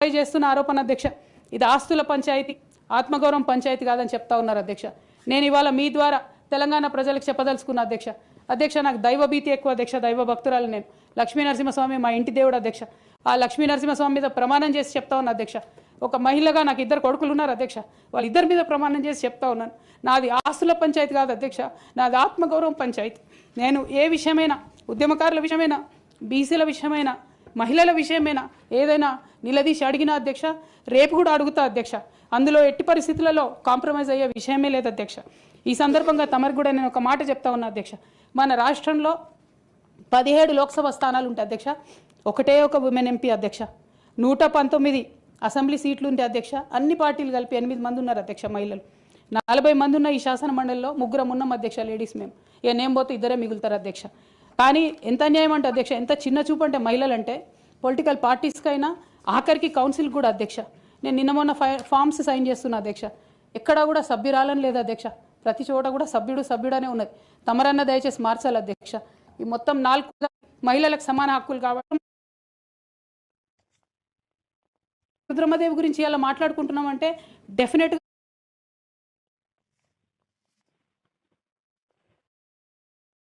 చేస్తున్న ఆరోపణ అధ్యక్ష, ఇది ఆస్తుల పంచాయతీ, ఆత్మగౌరవం పంచాయతీ కాదని చెప్తా ఉన్నారు అధ్యక్ష. నేను ఇవాళ మీ ద్వారా తెలంగాణ ప్రజలకు చెప్పదలుచుకున్న అధ్యక్ష నాకు దైవభీతి ఎక్కువ అధ్యక్ష, దైవ భక్తురాలు నేను. లక్ష్మీ నరసింహస్వామి మా ఇంటి దేవుడు అధ్యక్ష. ఆ లక్ష్మీ నరసింహస్వామి మీద ప్రమాణం చేసి చెప్తా ఉన్నా అధ్యక్ష. ఒక మహిళగా నాకు 2 కొడుకులు ఉన్నారు అధ్యక్ష, వాళ్ళిద్దరి మీద ప్రమాణం చేసి చెప్తా ఉన్నాను, నాది ఆస్తుల పంచాయతీ కాదు అధ్యక్ష, నాది ఆత్మగౌరవం పంచాయతీ. నేను ఏ విషయమైనా, ఉద్యమకారుల విషయమైనా, బీసీల విషయమైనా, మహిళల విషయమైనా ఏదైనా నిలదీసి అడిగిన అధ్యక్ష, రేపు కూడా అడుగుతా అధ్యక్ష. అందులో ఎట్టి పరిస్థితులలో కాంప్రమైజ్ అయ్యే విషయమే లేదు అధ్యక్ష. ఈ సందర్భంగా తమరికి కూడా నేను ఒక మాట చెప్తా ఉన్నా అధ్యక్ష. మన రాష్ట్రంలో 17 లోక్సభ స్థానాలు ఉంటాయి అధ్యక్ష, ఒకటే ఒక ఉమెన్ ఎంపీ అధ్యక్ష. 119 అసెంబ్లీ సీట్లు ఉంటాయి అధ్యక్ష. అన్ని పార్టీలు కలిపి 8 మంది ఉన్నారు అధ్యక్ష మహిళలు. 40 మంది ఉన్న ఈ శాసన మండలిలో 3 ఉన్నాం అధ్యక్ష లేడీస్. మేము ఇక నేను పోతే 2 మిగులుతారు అధ్యక్ష. కానీ ఎంత అన్యాయం అంటే అధ్యక్ష, ఎంత చిన్న చూపు అంటే మహిళలు అంటే, పొలిటికల్ పార్టీస్కైనా ఆఖరికి కౌన్సిల్ కూడా అధ్యక్ష. నేను నిన్న మొన్న ఫామ్స్ సైన్ చేస్తున్నా అధ్యక్ష, ఎక్కడా కూడా సభ్యురాలని లేదు అధ్యక్ష, ప్రతి చోట కూడా సభ్యుడనే ఉన్నది. తమరన్న దయచేసి మార్చాలి అధ్యక్ష. ఈ మొత్తం 4 మహిళలకు సమాన హక్కులు కాబట్టి రుద్రమదేవి గురించి ఇలా మాట్లాడుకుంటున్నామంటే డెఫినెట్గా